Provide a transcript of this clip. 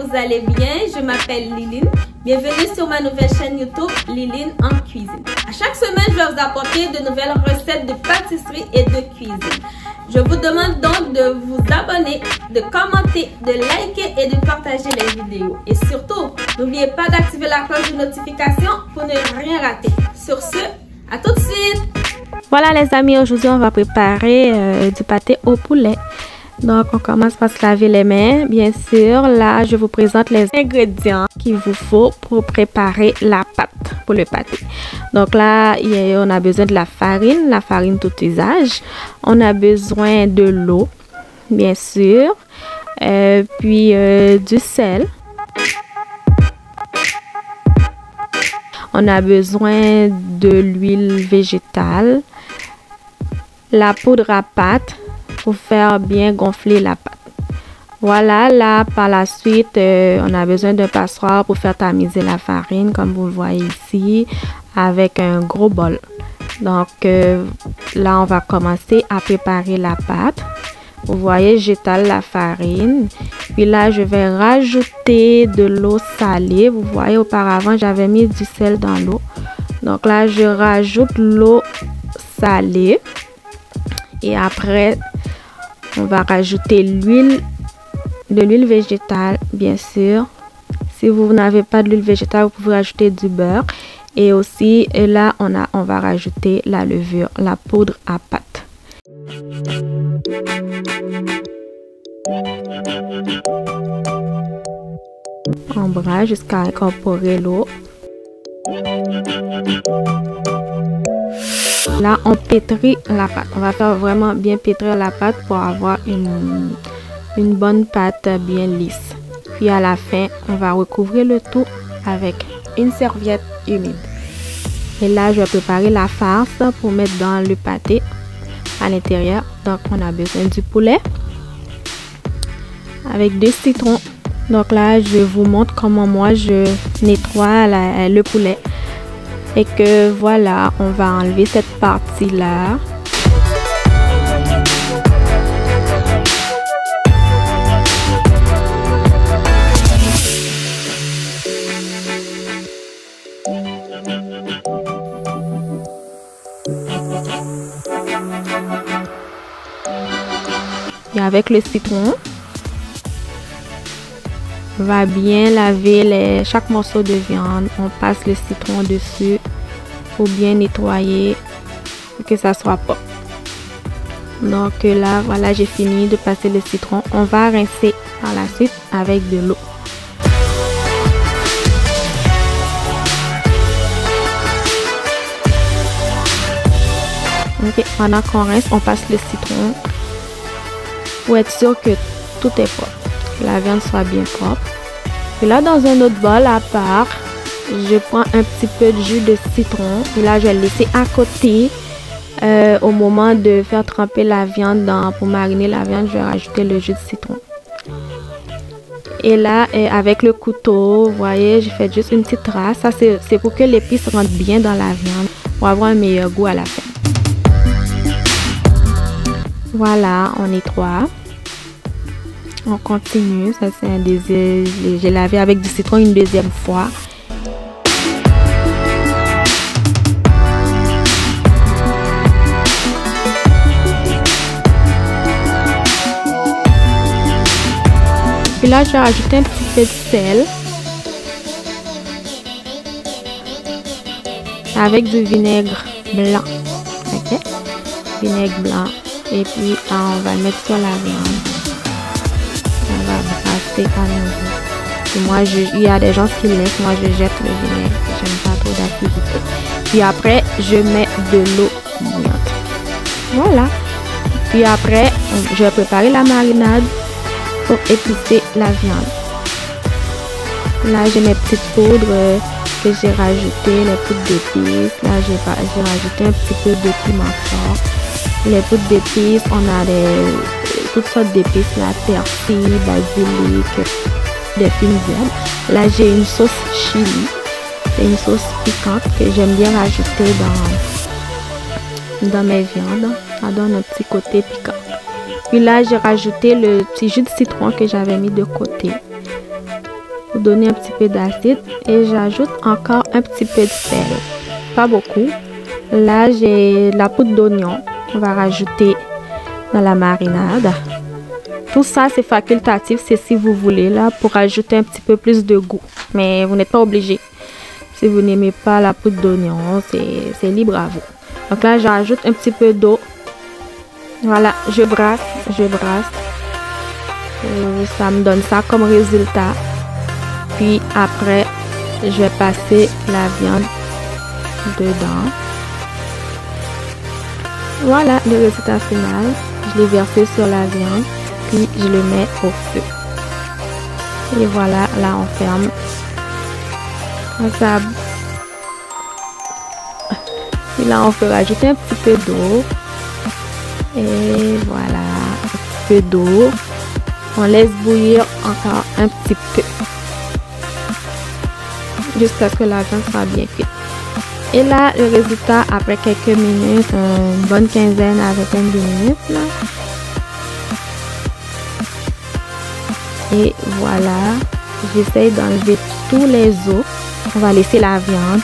vous allez bien. Je m'appelle Liline. Bienvenue sur ma nouvelle chaîne YouTube, Liline en cuisine. À chaque semaine, je vais vous apporter de nouvelles recettes de pâtisserie et de cuisine. Je vous demande donc de vous abonner, de commenter, de liker et de partager les vidéos. Et surtout, n'oubliez pas d'activer la cloche de notification pour ne rien rater. Sur ce, à tout de suite! Voilà les amis, aujourd'hui on va préparer du pâté au poulet. Donc on commence par se laver les mains. Bien sûr, là je vous présente les ingrédients qu'il vous faut pour préparer la pâte pour le pâté. Donc là on a besoin de la farine tout usage. On a besoin de l'eau, bien sûr, puis du sel. On a besoin de l'huile végétale, la poudre à pâte pour faire bien gonfler la pâte. Voilà, là par la suite, on a besoin d'un passoire pour faire tamiser la farine, comme vous le voyez ici, avec un gros bol. Donc là, on va commencer à préparer la pâte. Vous voyez, j'étale la farine. Puis là, je vais rajouter de l'eau salée. Vous voyez, auparavant, j'avais mis du sel dans l'eau. Donc là, je rajoute l'eau salée. Et après, on va rajouter de l'huile végétale, bien sûr. Si vous n'avez pas de l'huile végétale, vous pouvez rajouter du beurre. Et aussi, là, on va rajouter la levure, la poudre à pâte. On brasse jusqu'à incorporer l'eau. Là, on pétrit la pâte. On va faire vraiment bien pétrir la pâte pour avoir une bonne pâte bien lisse. Puis à la fin, on va recouvrir le tout avec une serviette humide. Et là, je vais préparer la farce pour mettre dans le pâté à l'intérieur. Donc, on a besoin du poulet avec 2 citrons. Donc là, je vous montre comment moi je nettoie le poulet. Et que voilà, on va enlever cette partie-là. Et avec le citron, on va bien laver chaque morceau de viande. On passe le citron dessus pour bien nettoyer, pour que ça soit propre. Donc là, voilà, j'ai fini de passer le citron. On va rincer par la suite avec de l'eau. Ok, pendant qu'on rince, on passe le citron pour être sûr que tout est propre, que la viande soit bien propre. Et là, dans un autre bol à part, je prends un petit peu de jus de citron. Et là, je vais le laisser à côté. Au moment de faire tremper la viande pour mariner la viande, je vais rajouter le jus de citron. Et là, avec le couteau, vous voyez, j'ai fait juste une petite trace. Ça, c'est pour que l'épice rentre bien dans la viande, pour avoir un meilleur goût à la fin. Voilà, on nettoie. On continue. Ça, c'est un deuxième. J'ai lavé avec du citron une deuxième fois. Puis là, je vais rajouter un petit peu de sel. Avec du vinaigre blanc. Ok? Vinaigre blanc. Et puis, on va le mettre sur la viande. On va brasser à nouveau. Et moi, il y a des gens qui laissent. Moi, je jette le vinaigre. J'aime pas trop d'activité. Puis après, je mets de l'eau bouillante. Voilà. Puis après, je vais préparer la marinade pour épicer la viande. Là, j'ai mes petites poudres que j'ai rajoutées, les poudres d'épices. Là, j'ai rajouté un petit peu de piment fort. Les poudres d'épices, on a toutes sortes d'épices, la persil, basilic, des fines herbes. Là, j'ai une sauce chili. C'est une sauce piquante que j'aime bien rajouter dans mes viandes. Ça donne un petit côté piquant. Puis là, j'ai rajouté le petit jus de citron que j'avais mis de côté. pour donner un petit peu d'acide et j'ajoute encore un petit peu de sel, pas beaucoup. Là, j'ai de la poudre d'oignon, on va rajouter dans la marinade. Tout ça, c'est facultatif, c'est si vous voulez, là, pour ajouter un petit peu plus de goût. Mais vous n'êtes pas obligé. Si vous n'aimez pas la poudre d'oignon, c'est libre à vous. Donc là, j'ajoute un petit peu d'eau. Voilà, je brasse. Ça me donne ça comme résultat. Puis après, je vais passer la viande dedans. Voilà le résultat final. Je l'ai versé sur la viande. Puis je le mets au feu. Et voilà, là on ferme. Ça. Et là on peut rajouter un petit peu d'eau. Et voilà, un petit peu d'eau. On laisse bouillir encore un petit peu. Jusqu'à ce que la viande soit bien cuite. Et là, le résultat, après quelques minutes, une bonne quinzaine à vingtaine de minutes, là. Et voilà, j'essaye d'enlever tous les os. On va laisser la viande